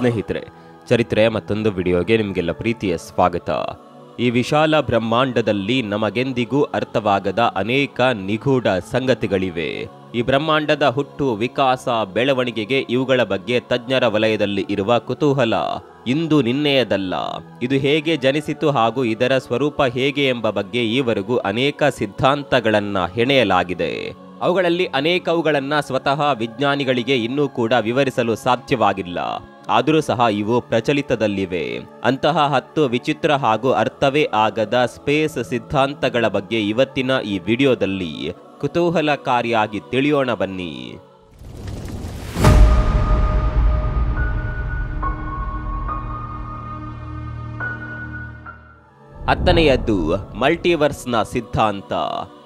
ಸ್ನೇಹಿತರೆ, ಚರಿತ್ರೆಯ ಮತ್ತೊಂದು ವಿಡಿಯೋಗೆ ನಿಮಗೆಲ್ಲ ಪ್ರೀತಿಯ ಸ್ವಾಗತ. ಈ ವಿಶಾಲ ಬ್ರಹ್ಮಾಂಡದಲ್ಲಿ ನಮಗೆಂದಿಗೂ ಅರ್ಥವಾಗದ ಅನೇಕ ನಿಗೂಢ ಸಂಗತಿಗಳಿವೆ. ಈ ಬ್ರಹ್ಮಾಂಡದ ಹುಟ್ಟು, ವಿಕಾಸ, ಬೆಳವಣಿಗೆಗೆ ಇವುಗಳ ಬಗ್ಗೆ ತಜ್ಞರ ವಲಯದಲ್ಲಿ ಇರುವ ಕುತೂಹಲ ಇಂದು ನಿನ್ನೆಯದಲ್ಲ. ಇದು ಹೇಗೆ ಜನಿಸಿತು ಹಾಗೂ ಇದರ ಸ್ವರೂಪ ಹೇಗೆ ಎಂಬ ಬಗ್ಗೆ ಈವರೆಗೂ ಅನೇಕ ಸಿದ್ಧಾಂತಗಳನ್ನು ಹೆಣೆಯಲಾಗಿದೆ. ಅವುಗಳಲ್ಲಿ ಅನೇಕವುಗಳನ್ನು ಸ್ವತಃ ವಿಜ್ಞಾನಿಗಳಿಗೆ ಇನ್ನೂ ಕೂಡ ವಿವರಿಸಲು ಸಾಧ್ಯವಾಗಿಲ್ಲ. ಆದರೂ ಸಹ ಇವು ಪ್ರಚಲಿತದಲ್ಲಿವೆ. ಅಂತಹ 10 ವಿಚಿತ್ರ ಹಾಗೂ ಅರ್ಥವೇ ಆಗದ ಸ್ಪೇಸ್ ಸಿದ್ಧಾಂತಗಳ ಬಗ್ಗೆ ಇವತ್ತಿನ ಈ ವಿಡಿಯೋದಲ್ಲಿ ಕುತೂಹಲಕಾರಿಯಾಗಿ ತಿಳಿಯೋಣ ಬನ್ನಿ. 10ನೇಯದ್ದು ಮಲ್ಟಿವರ್ಸ್ನ ಸಿದ್ಧಾಂತ.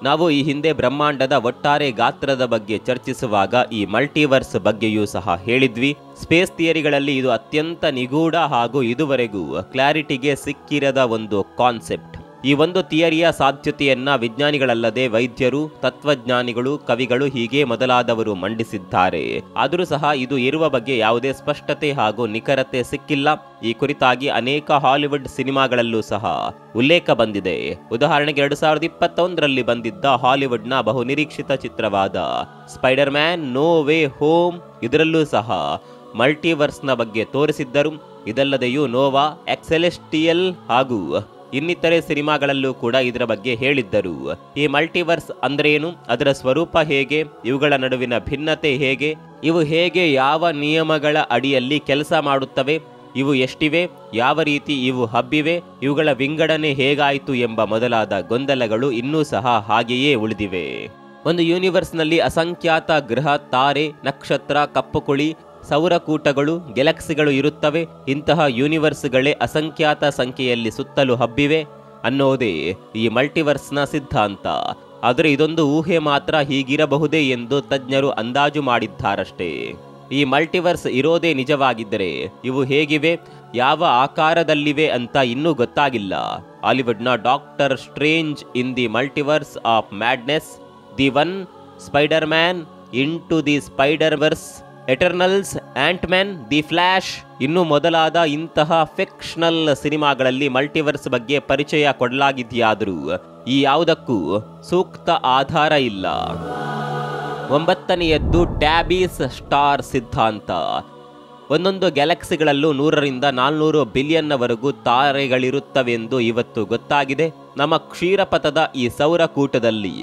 ನಾವು ಈ ಹಿಂದೆ ಬ್ರಹ್ಮಾಂಡದ ಒಟ್ಟಾರೆ ಗಾತ್ರದ ಬಗ್ಗೆ ಚರ್ಚಿಸುವಾಗ ಈ ಮಲ್ಟಿವರ್ಸ್ ಬಗ್ಗೆಯೂ ಸಹ ಹೇಳಿದ್ವಿ. ಸ್ಪೇಸ್ ಥಿಯರಿಗಳಲ್ಲಿ ಇದು ಅತ್ಯಂತ ನಿಗೂಢ ಹಾಗೂ ಇದುವರೆಗೂ ಕ್ಲಾರಿಟಿಗೆ ಸಿಕ್ಕಿರದ ಒಂದು ಕಾನ್ಸೆಪ್ಟ್. ಈ ಒಂದು ಥಿಯರಿಯ ಸಾಧ್ಯತೆಯನ್ನ ವಿಜ್ಞಾನಿಗಳಲ್ಲದೆ ವೈದ್ಯರು, ತತ್ವಜ್ಞಾನಿಗಳು, ಕವಿಗಳು ಹೀಗೆ ಮೊದಲಾದವರು ಮಂಡಿಸಿದ್ದಾರೆ. ಆದರೂ ಸಹ ಇದು ಇರುವ ಬಗ್ಗೆ ಯಾವುದೇ ಸ್ಪಷ್ಟತೆ ಹಾಗೂ ನಿಖರತೆ ಸಿಕ್ಕಿಲ್ಲ. ಈ ಕುರಿತಾಗಿ ಅನೇಕ ಹಾಲಿವುಡ್ ಸಿನಿಮಾಗಳಲ್ಲೂ ಸಹ ಉಲ್ಲೇಖ ಬಂದಿದೆ. ಉದಾಹರಣೆಗೆ 2021ರಲ್ಲಿ ಬಂದಿದ್ದ ಹಾಲಿವುಡ್ನ ಬಹು ನಿರೀಕ್ಷಿತ ಚಿತ್ರವಾದ Spider Man No Way Home, ಇದರಲ್ಲೂ ಸಹ ಮಲ್ಟಿವರ್ಸ್ನ ಬಗ್ಗೆ ತೋರಿಸಿದ್ದರು. ಇದಲ್ಲದೆಯೂ ನೋವಾ, ಎಕ್ಸೆಲೆಸ್ಟಿಯಲ್ ಹಾಗೂ ಇನ್ನಿತರೆ ಸಿನಿಮಾಗಳಲ್ಲೂ ಕೂಡ ಇದರ ಬಗ್ಗೆ ಹೇಳಿದ್ದರು. ಈ ಮಲ್ಟಿವರ್ಸ್ ಅಂದ್ರೇನು, ಅದರ ಸ್ವರೂಪ ಹೇಗೆ, ಇವುಗಳ ನಡುವಿನ ಭಿನ್ನತೆ ಹೇಗೆ, ಇವು ಹೇಗೆ ಯಾವ ನಿಯಮಗಳ ಅಡಿಯಲ್ಲಿ ಕೆಲಸ ಮಾಡುತ್ತವೆ, ಇವು ಎಷ್ಟಿವೆ, ಯಾವ ರೀತಿ ಇವು ಹಬ್ಬಿವೆ, ಇವುಗಳ ವಿಂಗಡಣೆ ಹೇಗಾಯಿತು ಎಂಬ ಮೊದಲಾದ ಗೊಂದಲಗಳು ಇನ್ನೂ ಸಹ ಹಾಗೆಯೇ ಉಳಿದಿವೆ. ಒಂದು ಯೂನಿವರ್ಸ್ನಲ್ಲಿ ಅಸಂಖ್ಯಾತ ಗ್ರಹ, ತಾರೆ, ನಕ್ಷತ್ರ, ಕಪ್ಪುಕುಳಿ, ಸೌರಕೂಟಗಳು, ಗ್ಯಾಲಕ್ಸಿಗಳು ಇರುತ್ತವೆ. ಇಂತಹ ಯೂನಿವರ್ಸ್ಗಳೇ ಅಸಂಖ್ಯಾತ ಸಂಖ್ಯೆಯಲ್ಲಿ ಸುತ್ತಲೂ ಹಬ್ಬಿವೆ ಅನ್ನೋದೇ ಈ ಮಲ್ಟಿವರ್ಸ್ನ ಸಿದ್ಧಾಂತ. ಆದರೆ ಇದೊಂದು ಊಹೆ ಮಾತ್ರ, ಹೀಗಿರಬಹುದೇ ಎಂದು ತಜ್ಞರು ಅಂದಾಜು ಮಾಡಿದ್ದಾರಷ್ಟೇ. ಈ ಮಲ್ಟಿವರ್ಸ್ ಇರೋದೇ ನಿಜವಾಗಿದ್ದರೆ ಇವು ಹೇಗಿವೆ, ಯಾವ ಆಕಾರದಲ್ಲಿವೆ ಅಂತ ಇನ್ನೂ ಗೊತ್ತಾಗಿಲ್ಲ. ಹಾಲಿವುಡ್ನ Doctor Strange in the Multiverse of Madness, the One, Spider Man into the Spiderverse, Eternals, Ant Man, the Flash ಇನ್ನು ಮೊದಲಾದ ಇಂತಹ ಫಿಕ್ಷನಲ್ ಸಿನಿಮಾಗಳಲ್ಲಿ ಮಲ್ಟಿವರ್ಸ್ ಬಗ್ಗೆ ಪರಿಚಯ ಕೊಡಲಾಗಿದೆಯಾದರೂ ಈ ಯಾವುದಕ್ಕೂ ಸೂಕ್ತ ಆಧಾರ ಇಲ್ಲ. 9ನೇಯದ್ದು ಟ್ಯಾಬೀಸ್ ಸ್ಟಾರ್ ಸಿದ್ಧಾಂತ. ಒಂದೊಂದು ಗ್ಯಾಲಕ್ಸಿಗಳಲ್ಲೂ 100ರಿಂದ 400 ಬಿಲಿಯನ್ನವರೆಗೂ ತಾರೆಗಳಿರುತ್ತವೆಂದು ಇವತ್ತು ಗೊತ್ತಾಗಿದೆ. ನಮ್ಮ ಕ್ಷೀರಪಥದ ಈ ಸೌರಕೂಟದಲ್ಲಿ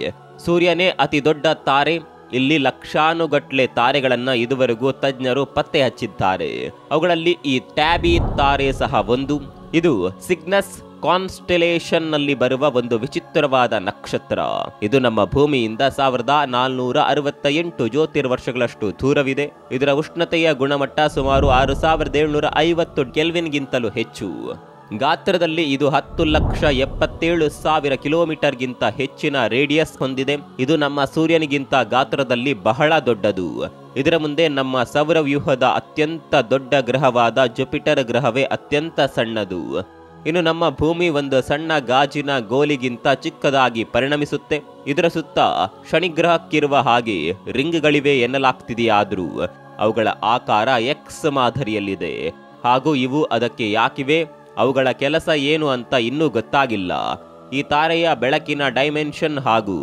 ಸೂರ್ಯನೇ ಅತಿ ದೊಡ್ಡ ತಾರೆ. ಇಲ್ಲಿ ಲಕ್ಷಾನುಗಟ್ಲೆ ತಾರೆಗಳನ್ನು ಇದುವರೆಗೂ ತಜ್ಞರು ಪತ್ತೆ ಹಚ್ಚಿದ್ದಾರೆ. ಅವುಗಳಲ್ಲಿ ಈ ಟ್ಯಾಬಿ ತಾರೆ ಸಹ ಒಂದು. ಇದು ಸಿಗ್ನಸ್ ಕಾನ್ಸ್ಟೆಲೇಷನ್ ನಲ್ಲಿ ಬರುವ ಒಂದು ವಿಚಿತ್ರವಾದ ನಕ್ಷತ್ರ. ಇದು ನಮ್ಮ ಭೂಮಿಯಿಂದ 1468 ಜ್ಯೋತಿರ್ವರ್ಷಗಳಷ್ಟು ದೂರವಿದೆ. ಇದರ ಉಷ್ಣತೆಯ ಗುಣಮಟ್ಟ ಸುಮಾರು 6750 ಕೆಲ್ವಿನ್ಗಿಂತಲೂ ಹೆಚ್ಚು. ಗಾತ್ರದಲ್ಲಿ ಇದು 10,77,000 ಕಿಲೋಮೀಟರ್ಗಿಂತ ಹೆಚ್ಚಿನ ರೇಡಿಯಸ್ ಹೊಂದಿದೆ. ಇದು ನಮ್ಮ ಸೂರ್ಯನಿಗಿಂತ ಗಾತ್ರದಲ್ಲಿ ಬಹಳ ದೊಡ್ಡದು. ಇದರ ಮುಂದೆ ನಮ್ಮ ಸೌರವ್ಯೂಹದ ಅತ್ಯಂತ ದೊಡ್ಡ ಗ್ರಹವಾದ ಜುಪಿಟರ್ ಗ್ರಹವೇ ಅತ್ಯಂತ ಸಣ್ಣದು. ಇನ್ನು ನಮ್ಮ ಭೂಮಿ ಒಂದು ಸಣ್ಣ ಗಾಜಿನ ಗೋಲಿಗಿಂತ ಚಿಕ್ಕದಾಗಿ ಪರಿಣಮಿಸುತ್ತೆ. ಇದರ ಸುತ್ತ ಶನಿಗ್ರಹಕ್ಕಿರುವ ಹಾಗೆ ರಿಂಗ್ಗಳಿವೆ ಎನ್ನಲಾಗ್ತಿದೆಯಾದರೂ ಅವುಗಳ ಆಕಾರ ಎಕ್ಸ್ ಮಾದರಿಯಲ್ಲಿದೆ. ಹಾಗೂ ಇವು ಅದಕ್ಕೆ ಯಾಕಿವೆ, ಅವುಗಳ ಕೆಲಸ ಏನು ಅಂತ ಇನ್ನೂ ಗೊತ್ತಾಗಿಲ್ಲ. ಈ ತಾರೆಯ ಬೆಳಕಿನ ಡೈಮೆನ್ಷನ್ ಹಾಗೂ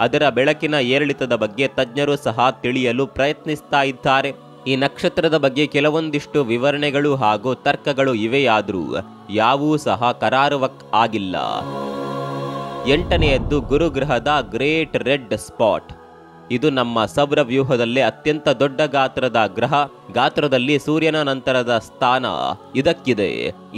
ಅದರ ಬೆಳಕಿನ ಏರಿಳಿತದ ಬಗ್ಗೆ ತಜ್ಞರು ಸಹ ತಿಳಿಯಲು ಪ್ರಯತ್ನಿಸ್ತಾ ಇದ್ದಾರೆ. ಈ ನಕ್ಷತ್ರದ ಬಗ್ಗೆ ಕೆಲವೊಂದಿಷ್ಟು ವಿವರಣೆಗಳು ಹಾಗೂ ತರ್ಕಗಳು ಇವೆಯಾದರೂ ಯಾವೂ ಸಹ ಕರಾರುವಕ್ ಆಗಿಲ್ಲ. 8ನೇಯದ್ದು ಗುರುಗ್ರಹದ ಗ್ರೇಟ್ ರೆಡ್ ಸ್ಪಾಟ್. ಇದು ನಮ್ಮ ಸೌರವ್ಯೂಹದಲ್ಲೇ ಅತ್ಯಂತ ದೊಡ್ಡ ಗಾತ್ರದ ಗ್ರಹ. ಗಾತ್ರದಲ್ಲಿ ಸೂರ್ಯನ ನಂತರದ ಸ್ಥಾನ ಇದಕ್ಕಿದೆ.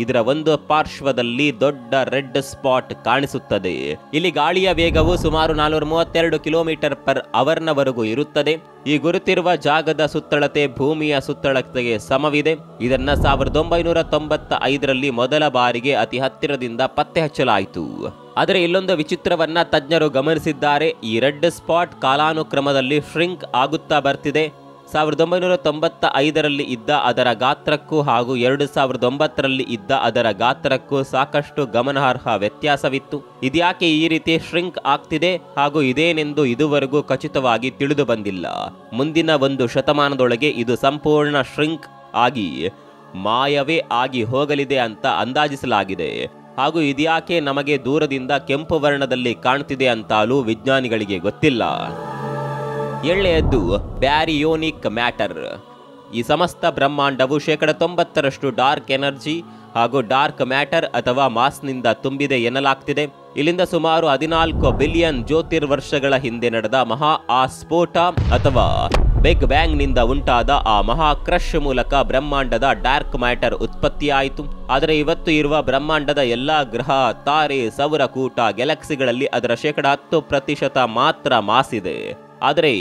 ಇದರ ಒಂದು ಪಾರ್ಶ್ವದಲ್ಲಿ ದೊಡ್ಡ ರೆಡ್ ಸ್ಪಾಟ್ ಕಾಣಿಸುತ್ತದೆ. ಇಲ್ಲಿ ಗಾಳಿಯ ವೇಗವು ಸುಮಾರು 432 ಕಿಲೋಮೀಟರ್ ಪರ್ ಅವರ್ನವರೆಗೂ ಇರುತ್ತದೆ. ಈ ಗುರುತಿರುವ ಜಾಗದ ಸುತ್ತಳತೆ ಭೂಮಿಯ ಸುತ್ತಳತೆಗೆ ಸಮವಿದೆ. ಇದನ್ನ 1995ರಲ್ಲಿ ಮೊದಲ ಬಾರಿಗೆ ಅತಿ ಹತ್ತಿರದಿಂದ ಪತ್ತೆ ಹಚ್ಚಲಾಯಿತು. ಆದರೆ ಇಲ್ಲೊಂದು ವಿಚಿತ್ರವನ್ನ ತಜ್ಞರು ಗಮನಿಸಿದ್ದಾರೆ. ಈ ರೆಡ್ ಸ್ಪಾಟ್ ಕಾಲಾನುಕ್ರಮದಲ್ಲಿ ಶ್ರಿಂಕ್ ಆಗುತ್ತಾ ಬರ್ತಿದೆ. 1995ರಲ್ಲಿ ಇದ್ದ ಅದರ ಗಾತ್ರಕ್ಕೂ ಹಾಗೂ 2009ರಲ್ಲಿ ಇದ್ದ ಅದರ ಗಾತ್ರಕ್ಕೂ ಸಾಕಷ್ಟು ಗಮನಾರ್ಹ ವ್ಯತ್ಯಾಸವಿತ್ತು. ಇದ್ಯಾಕೆ ಈ ರೀತಿ ಶ್ರಿಂಕ್ ಆಗ್ತಿದೆ ಹಾಗೂ ಇದೇನೆಂದು ಇದುವರೆಗೂ ಖಚಿತವಾಗಿ ತಿಳಿದು ಬಂದಿಲ್ಲ. ಮುಂದಿನ ಒಂದು ಶತಮಾನದೊಳಗೆ ಇದು ಸಂಪೂರ್ಣ ಶ್ರಿಂಕ್ ಆಗಿ ಮಾಯವೇ ಆಗಿ ಹೋಗಲಿದೆ ಅಂತ ಅಂದಾಜಿಸಲಾಗಿದೆ. ಹಾಗೂ ಇದ್ಯಾಕೆ ನಮಗೆ ದೂರದಿಂದ ಕೆಂಪು ವರ್ಣದಲ್ಲಿ ಕಾಣ್ತಿದೆ ಅಂತಾಲೂ ವಿಜ್ಞಾನಿಗಳಿಗೆ ಗೊತ್ತಿಲ್ಲ. 7ನೇಯದ್ದು ಬ್ಯಾರಿಯೋನಿಕ್ ಮ್ಯಾಟರ್. ಈ ಸಮಸ್ತ ಬ್ರಹ್ಮಾಂಡವು 90% ಡಾರ್ಕ್ ಎನರ್ಜಿ ಹಾಗೂ ಡಾರ್ಕ್ ಮ್ಯಾಟರ್ ಅಥವಾ ಮಾಸ್ನಿಂದ ತುಂಬಿದೆ ಎನ್ನಲಾಗ್ತಿದೆ. ಇಲ್ಲಿಂದ ಸುಮಾರು 14 ಬಿಲಿಯನ್ ಜ್ಯೋತಿರ್ವರ್ಷಗಳ ಹಿಂದೆ ನಡೆದ ಮಹಾ ಆಸ್ಫೋಟ ಅಥವಾ ಬಿಗ್ ಬ್ಯಾಂಗ್ ನಿಂದ ಉಂಟಾದ ಆ ಮಹಾ ಕ್ರಶ್ ಮೂಲಕ ಬ್ರಹ್ಮಾಂಡದ ಡಾರ್ಕ್ ಮ್ಯಾಟರ್ ಉತ್ಪತ್ತಿಯಾಯಿತು. ಆದರೆ ಇವತ್ತು ಇರುವ ಬ್ರಹ್ಮಾಂಡದ ಎಲ್ಲಾ ಗ್ರಹ, ತಾರೆ, ಸೌರಕೂಟ, ಗ್ಯಾಲಕ್ಸಿಗಳಲ್ಲಿ ಅದರ 10% ಮಾತ್ರ ಮಾಸ್ ಇದೆ. ಆದರೆ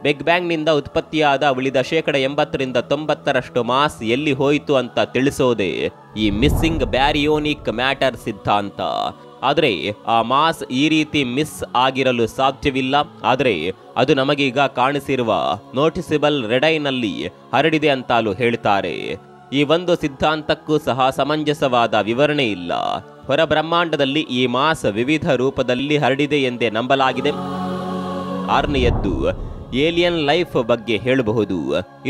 ಬಿಗ್ ಬ್ಯಾಂಗ್ ನಿಂದ ಉತ್ಪತ್ತಿಯಾದ ಉಳಿದ 80ರಿಂದ 90% ಮಾಸ್ ಎಲ್ಲಿ ಹೋಯಿತು ಅಂತ ತಿಳಿಸೋದೆ ಈ ಮಿಸ್ಸಿಂಗ್ ಬ್ಯಾರಿಯೋನಿಕ್ ಮ್ಯಾಟರ್ ಸಿದ್ಧಾಂತ. ಆದರೆ ಆ ಮಾಸ್ ಈ ರೀತಿ ಮಿಸ್ ಆಗಿರಲು ಸಾಧ್ಯವಿಲ್ಲ. ಆದರೆ ಅದು ನಮಗೀಗ ಕಾಣಿಸಿರುವ ನೋಟಿಸಿಬಲ್ ರೆಡೈನಲ್ಲಿ ಹರಡಿದೆ ಅಂತಾಲೂ ಹೇಳ್ತಾರೆ. ಈ ಒಂದು ಸಿದ್ಧಾಂತಕ್ಕೂ ಸಹ ಸಮಂಜಸವಾದ ವಿವರಣೆ ಇಲ್ಲ. ಹೊರ ಬ್ರಹ್ಮಾಂಡದಲ್ಲಿ ಈ ಮಾಸ್ ವಿವಿಧ ರೂಪದಲ್ಲಿ ಹರಡಿದೆ ಎಂದೇ ನಂಬಲಾಗಿದೆ. 6ನೇಯದ್ದು ಏಲಿಯನ್ ಲೈಫ್ ಬಗ್ಗೆ ಹೇಳಬಹುದು.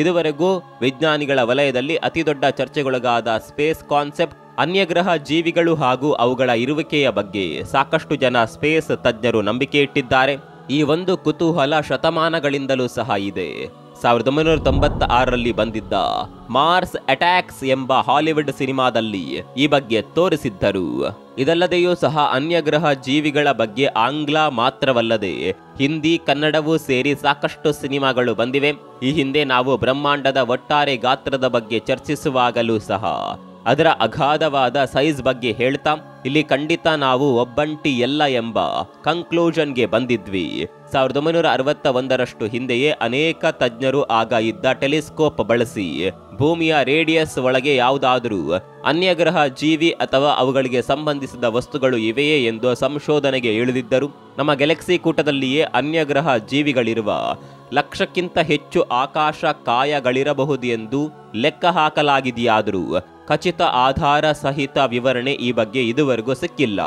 ಇದುವರೆಗೂ ವಿಜ್ಞಾನಿಗಳ ವಲಯದಲ್ಲಿ ಅತಿದೊಡ್ಡ ಚರ್ಚೆಗೊಳಗಾದ ಸ್ಪೇಸ್ ಕಾನ್ಸೆಪ್ಟ್, ಅನ್ಯಗ್ರಹ ಜೀವಿಗಳು ಹಾಗೂ ಅವುಗಳ ಇರುವಿಕೆಯ ಬಗ್ಗೆ ಸಾಕಷ್ಟು ಜನ ಸ್ಪೇಸ್ ತಜ್ಞರು ನಂಬಿಕೆ ಇಟ್ಟಿದ್ದಾರೆ. ಈ ಒಂದು ಕುತೂಹಲ ಶತಮಾನಗಳಿಂದಲೂ ಸಹ ಇದೆ. 1996ರಲ್ಲಿ ಬಂದಿದ್ದ ಮಾರ್ಸ್ ಅಟ್ಯಾಕ್ಸ್ ಎಂಬ ಹಾಲಿವುಡ್ ಸಿನಿಮಾದಲ್ಲಿ ಈ ಬಗ್ಗೆ ತೋರಿಸಿದ್ದರು. ಇದಲ್ಲದೆಯೂ ಸಹ ಅನ್ಯಗ್ರಹ ಜೀವಿಗಳ ಬಗ್ಗೆ ಆಂಗ್ಲ ಮಾತ್ರವಲ್ಲದೆ ಹಿಂದಿ, ಕನ್ನಡವೂ ಸೇರಿ ಸಾಕಷ್ಟು ಸಿನಿಮಾಗಳು ಬಂದಿವೆ. ಈ ಹಿಂದೆ ನಾವು ಬ್ರಹ್ಮಾಂಡದ ಒಟ್ಟಾರೆ ಗಾತ್ರದ ಬಗ್ಗೆ ಚರ್ಚಿಸುವಾಗಲೂ ಸಹ ಅದರ ಅಗಾಧವಾದ ಸೈಜ್ ಬಗ್ಗೆ ಹೇಳ್ತಾ ಇಲ್ಲಿ ಖಂಡಿತ ನಾವು ಒಬ್ಬಂಟಿ ಎಲ್ಲ ಎಂಬ ಕನ್ಕ್ಲೂಷನ್ಗೆ ಬಂದಿದ್ವಿ. 1961ರಷ್ಟು ಹಿಂದೆಯೇ ಅನೇಕ ತಜ್ಞರು ಆಗ ಇದ್ದ ಟೆಲಿಸ್ಕೋಪ್ ಬಳಸಿ ಭೂಮಿಯ ರೇಡಿಯಸ್ ಒಳಗೆ ಯಾವುದಾದರೂ ಅನ್ಯಗ್ರಹ ಜೀವಿ ಅಥವಾ ಅವುಗಳಿಗೆ ಸಂಬಂಧಿಸಿದ ವಸ್ತುಗಳು ಇವೆಯೇ ಎಂದು ಸಂಶೋಧನೆಗೆ ಇಳಿದಿದ್ದರು. ನಮ್ಮ ಗ್ಯಾಲಕ್ಸಿ ಕೂಟದಲ್ಲಿಯೇ ಅನ್ಯಗ್ರಹ ಜೀವಿಗಳಿರುವ 1,00,000ಕ್ಕಿಂತ ಹೆಚ್ಚು ಆಕಾಶ ಕಾಯಗಳಿರಬಹುದು ಎಂದು ಲೆಕ್ಕ ಹಾಕಲಾಗಿದೆಯಾದರೂ ಖಚಿತ ಆಧಾರ ಸಹಿತ ವಿವರಣೆ ಈ ಬಗ್ಗೆ ಇದುವರೆಗೂ ಸಿಕ್ಕಿಲ್ಲ.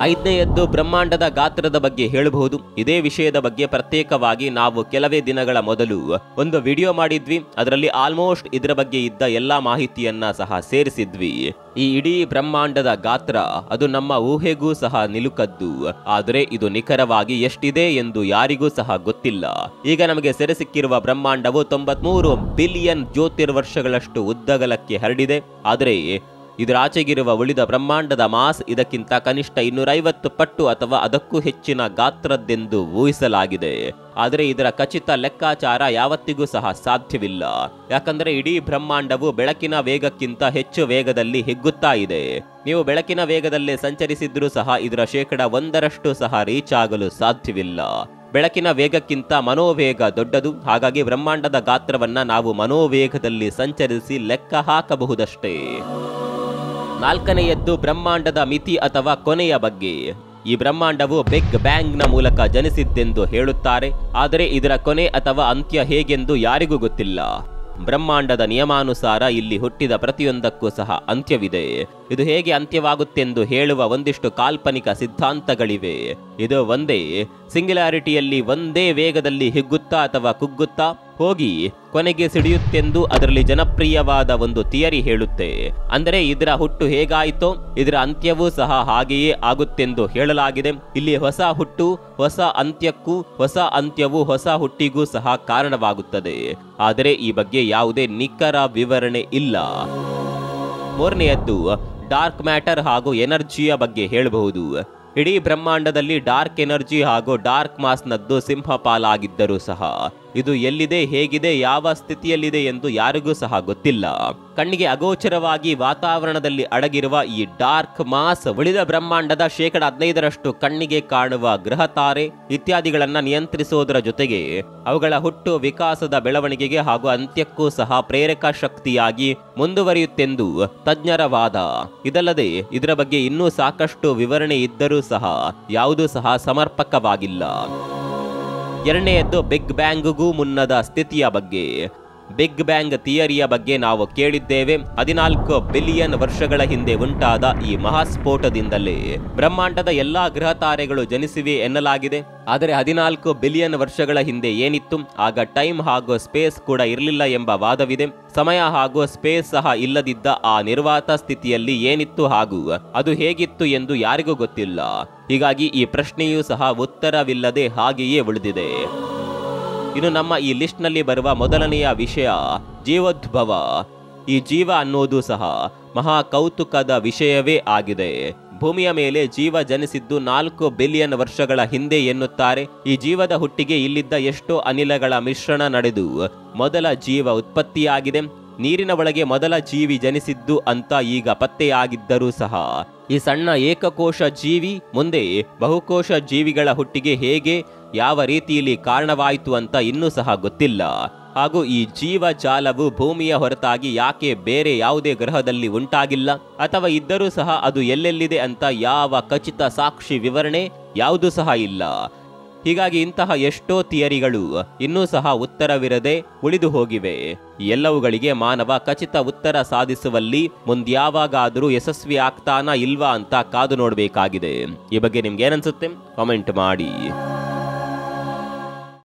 5ನೇಯದ್ದು ಬ್ರಹ್ಮಾಂಡದ ಗಾತ್ರದ ಬಗ್ಗೆ ಹೇಳಬಹುದು. ಇದೇ ವಿಷಯದ ಬಗ್ಗೆ ಪ್ರತ್ಯೇಕವಾಗಿ ನಾವು ಕೆಲವೇ ದಿನಗಳ ಮೊದಲು ಒಂದು ವಿಡಿಯೋ ಮಾಡಿದ್ವಿ. ಅದರಲ್ಲಿ ಆಲ್ಮೋಸ್ಟ್ ಇದರ ಬಗ್ಗೆ ಇದ್ದ ಎಲ್ಲಾ ಮಾಹಿತಿಯನ್ನ ಸಹ ಸೇರಿಸಿದ್ವಿ. ಈ ಇಡೀ ಬ್ರಹ್ಮಾಂಡದ ಗಾತ್ರ ಅದು ನಮ್ಮ ಊಹೆಗೂ ಸಹ ನಿಲುಕದ್ದು. ಆದರೆ ಇದು ನಿಖರವಾಗಿ ಎಷ್ಟಿದೆ ಎಂದು ಯಾರಿಗೂ ಸಹ ಗೊತ್ತಿಲ್ಲ. ಈಗ ನಮಗೆ ಸೆರೆ ಸಿಕ್ಕಿರುವ ಬ್ರಹ್ಮಾಂಡವು 93 ಬಿಲಿಯನ್ ಜ್ಯೋತಿರ್ವರ್ಷಗಳಷ್ಟು ಉದ್ದಗಲಕ್ಕೆ ಹರಡಿದೆ. ಆದರೆ ಇದರಾಚೆಗಿರುವ ಉಳಿದ ಬ್ರಹ್ಮಾಂಡದ ಮಾಸ್ ಇದಕ್ಕಿಂತ ಕನಿಷ್ಠ 250 ಪಟ್ಟು ಅಥವಾ ಅದಕ್ಕೂ ಹೆಚ್ಚಿನ ಗಾತ್ರದ್ದೆಂದು ಊಹಿಸಲಾಗಿದೆ. ಆದರೆ ಇದರ ಖಚಿತ ಲೆಕ್ಕಾಚಾರ ಯಾವತ್ತಿಗೂ ಸಹ ಸಾಧ್ಯವಿಲ್ಲ. ಯಾಕಂದರೆ ಇಡೀ ಬ್ರಹ್ಮಾಂಡವು ಬೆಳಕಿನ ವೇಗಕ್ಕಿಂತ ಹೆಚ್ಚು ವೇಗದಲ್ಲಿ ಹಿಗ್ಗುತ್ತಾ ಇದೆ. ನೀವು ಬೆಳಕಿನ ವೇಗದಲ್ಲೇ ಸಂಚರಿಸಿದ್ರೂ ಸಹ ಇದರ 1% ಸಹ ರೀಚ್ ಆಗಲು ಸಾಧ್ಯವಿಲ್ಲ. ಬೆಳಕಿನ ವೇಗಕ್ಕಿಂತ ಮನೋವೇಗ ದೊಡ್ಡದು. ಹಾಗಾಗಿ ಬ್ರಹ್ಮಾಂಡದ ಗಾತ್ರವನ್ನ ನಾವು ಮನೋವೇಗದಲ್ಲಿ ಸಂಚರಿಸಿ ಲೆಕ್ಕ ಹಾಕಬಹುದಷ್ಟೇ. 4ನೇಯದ್ದು ಬ್ರಹ್ಮಾಂಡದ ಮಿತಿ ಅಥವಾ ಕೊನೆಯ ಬಗ್ಗೆ. ಈ ಬ್ರಹ್ಮಾಂಡವು ಬಿಗ್ ಬ್ಯಾಂಗ್ನ ಮೂಲಕ ಜನಿಸಿದ್ದೆಂದು ಹೇಳುತ್ತಾರೆ. ಆದರೆ ಇದರ ಕೊನೆ ಅಥವಾ ಅಂತ್ಯ ಹೇಗೆಂದು ಯಾರಿಗೂ ಗೊತ್ತಿಲ್ಲ. ಬ್ರಹ್ಮಾಂಡದ ನಿಯಮಾನುಸಾರ ಇಲ್ಲಿ ಹುಟ್ಟಿದ ಪ್ರತಿಯೊಂದಕ್ಕೂ ಸಹ ಅಂತ್ಯವಿದೆ. ಇದು ಹೇಗೆ ಅಂತ್ಯವಾಗುತ್ತೆಂದು ಹೇಳುವ ಒಂದಿಷ್ಟು ಕಾಲ್ಪನಿಕ ಸಿದ್ಧಾಂತಗಳಿವೆ. ಇದು ಒಂದೇ ಸಿಂಗ್ಯುಲಾರಿಟಿಯಲ್ಲಿ ಒಂದೇ ವೇಗದಲ್ಲಿ ಹಿಗ್ಗುತ್ತಾ ಅಥವಾ ಕುಗ್ಗುತ್ತಾ ಹೋಗಿ ಕೊನೆಗೆ ಸಿಡಿಯುತ್ತೆಂದು ಅದರಲ್ಲಿ ಜನಪ್ರಿಯವಾದ ಒಂದು ಥಿಯರಿ ಹೇಳುತ್ತೆ. ಅಂದರೆ ಇದರ ಹುಟ್ಟು ಹೇಗಾಯಿತೋ ಇದರ ಅಂತ್ಯವೂ ಸಹ ಹಾಗೆಯೇ ಆಗುತ್ತೆಂದು ಹೇಳಲಾಗಿದೆ. ಇಲ್ಲಿ ಹೊಸ ಹುಟ್ಟು ಹೊಸ ಅಂತ್ಯಕ್ಕೂ, ಹೊಸ ಅಂತ್ಯವು ಹೊಸ ಹುಟ್ಟಿಗೂ ಸಹ ಕಾರಣವಾಗುತ್ತದೆ. ಆದರೆ ಈ ಬಗ್ಗೆ ಯಾವುದೇ ನಿಖರ ವಿವರಣೆ ಇಲ್ಲ. 3ನೇಯದ್ದು ಡಾರ್ಕ್ ಮ್ಯಾಟರ್ ಹಾಗೂ ಎನರ್ಜಿಯ ಬಗ್ಗೆ ಹೇಳಬಹುದು. ಇಡೀ ಬ್ರಹ್ಮಾಂಡದಲ್ಲಿ ಡಾರ್ಕ್ ಎನರ್ಜಿ ಹಾಗೂ ಡಾರ್ಕ್ ಮಾಸ್ನದ್ದು ಸಿಂಹಪಾಲಾಗಿದ್ದರೂ ಸಹ ಇದು ಎಲ್ಲಿದೆ, ಹೇಗಿದೆ, ಯಾವ ಸ್ಥಿತಿಯಲ್ಲಿದೆ ಎಂದು ಯಾರಿಗೂ ಸಹ ಗೊತ್ತಿಲ್ಲ. ಕಣ್ಣಿಗೆ ಅಗೋಚರವಾಗಿ ವಾತಾವರಣದಲ್ಲಿ ಅಡಗಿರುವ ಈ ಡಾರ್ಕ್ ಮಾಸ್ ಉಳಿದ ಬ್ರಹ್ಮಾಂಡದ 15% ಕಣ್ಣಿಗೆ ಕಾಣುವ ಗ್ರಹ, ತಾರೆ ಇತ್ಯಾದಿಗಳನ್ನ ನಿಯಂತ್ರಿಸೋದರ ಜೊತೆಗೆ ಅವುಗಳ ಹುಟ್ಟು, ವಿಕಾಸದ ಬೆಳವಣಿಗೆಗೆ ಹಾಗೂ ಅಂತ್ಯಕ್ಕೂ ಸಹ ಪ್ರೇರಕ ಶಕ್ತಿಯಾಗಿ ಮುಂದುವರಿಯುತ್ತೆಂದು ತಜ್ಞರ ವಾದ. ಇದಲ್ಲದೆ ಇದರ ಬಗ್ಗೆ ಇನ್ನೂ ಸಾಕಷ್ಟು ವಿವರಣೆ ಇದ್ದರೂ ಸಹ ಯಾವುದೂ ಸಹ ಸಮರ್ಪಕವಾಗಿಲ್ಲ. 2ನೇಯದ್ದು ಬಿಗ್ ಬ್ಯಾಂಗ್ಗೂ ಮುನ್ನದ ಸ್ಥಿತಿಯ ಬಗ್ಗೆ. ಬಿಗ್ ಬ್ಯಾಂಗ್ ಥಿಯರಿಯ ಬಗ್ಗೆ ನಾವು ಕೇಳಿದ್ದೇವೆ. 14 ಬಿಲಿಯನ್ ವರ್ಷಗಳ ಹಿಂದೆ ಉಂಟಾದ ಈ ಮಹಾಸ್ಫೋಟದಿಂದಲೇ ಬ್ರಹ್ಮಾಂಡದ ಎಲ್ಲಾ ಗ್ರಹ ತಾರೆಗಳು ಜನಿಸಿವೆ ಎನ್ನಲಾಗಿದೆ. ಆದರೆ 14 ಬಿಲಿಯನ್ ವರ್ಷಗಳ ಹಿಂದೆ ಏನಿತ್ತು? ಆಗ ಟೈಮ್ ಹಾಗೂ ಸ್ಪೇಸ್ ಕೂಡ ಇರಲಿಲ್ಲ ಎಂಬ ವಾದವಿದೆ. ಸಮಯ ಹಾಗೂ ಸ್ಪೇಸ್ ಸಹ ಇಲ್ಲದಿದ್ದ ಆ ನಿರ್ವಾತ ಸ್ಥಿತಿಯಲ್ಲಿ ಏನಿತ್ತು ಹಾಗೂ ಅದು ಹೇಗಿತ್ತು ಎಂದು ಯಾರಿಗೂ ಗೊತ್ತಿಲ್ಲ. ಹೀಗಾಗಿ ಈ ಪ್ರಶ್ನೆಯೂ ಸಹ ಉತ್ತರವಿಲ್ಲದೆ ಹಾಗೆಯೇ ಉಳಿದಿದೆ. ಇನ್ನು ನಮ್ಮ ಈ ಲಿಸ್ಟ್ನಲ್ಲಿ ಬರುವ ಮೊದಲನೆಯ ವಿಷಯ ಜೀವೋದ್ಭವ. ಈ ಜೀವ ಅನ್ನೋದು ಸಹ ಮಹಾ ಕೌತುಕದ ವಿಷಯವೇ ಆಗಿದೆ. ಭೂಮಿಯ ಮೇಲೆ ಜೀವ ಜನಿಸಿದ್ದು 4 ಬಿಲಿಯನ್ ವರ್ಷಗಳ ಹಿಂದೆ ಎನ್ನುತ್ತಾರೆ. ಈ ಜೀವದ ಹುಟ್ಟಿಗೆ ಇಲ್ಲಿದ್ದ ಎಷ್ಟೋ ಅನಿಲಗಳ ಮಿಶ್ರಣ ನಡೆದು ಮೊದಲ ಜೀವ ಉತ್ಪತ್ತಿಯಾಗಿದೆ. ನೀರಿನ ಒಳಗೆ ಮೊದಲ ಜೀವಿ ಜನಿಸಿದ್ದು ಅಂತ ಈಗ ಪತ್ತೆಯಾಗಿದ್ದರೂ ಸಹ ಈ ಸಣ್ಣ ಏಕಕೋಶ ಜೀವಿ ಮುಂದೆ ಬಹುಕೋಶ ಜೀವಿಗಳ ಹುಟ್ಟಿಗೆ ಹೇಗೆ ಯಾವ ರೀತಿಯಲ್ಲಿ ಕಾರಣವಾಯಿತು ಅಂತ ಇನ್ನೂ ಸಹ ಗೊತ್ತಿಲ್ಲ. ಹಾಗೂ ಈ ಜೀವಜಾಲವು ಭೂಮಿಯ ಹೊರತಾಗಿ ಯಾಕೆ ಬೇರೆ ಯಾವುದೇ ಗ್ರಹದಲ್ಲಿ ಉಂಟಾಗಿಲ್ಲ ಅಥವಾ ಇದ್ದರೂ ಸಹ ಅದು ಎಲ್ಲೆಲ್ಲಿದೆ ಅಂತ ಯಾವ ಖಚಿತ ಸಾಕ್ಷಿ ವಿವರಣೆ ಯಾವುದೂ ಸಹ ಇಲ್ಲ. ಹೀಗಾಗಿ ಇಂತಹ ಎಷ್ಟೋ ಥಿಯರಿಗಳು ಇನ್ನೂ ಸಹ ಉತ್ತರವಿರದೆ ಉಳಿದು ಹೋಗಿವೆ. ಎಲ್ಲವುಗಳಿಗೆ ಮಾನವ ಖಚಿತ ಉತ್ತರ ಸಾಧಿಸುವಲ್ಲಿ ಮುಂದ್ಯಾವಾಗಾದರೂ ಯಶಸ್ವಿ ಆಗ್ತಾನಾ ಇಲ್ವಾ ಅಂತ ಕಾದು ನೋಡಬೇಕಾಗಿದೆ. ಈ ಬಗ್ಗೆ ನಿಮ್ಗೆ ಏನನ್ಸುತ್ತೆ? ಕಾಮೆಂಟ್ ಮಾಡಿ.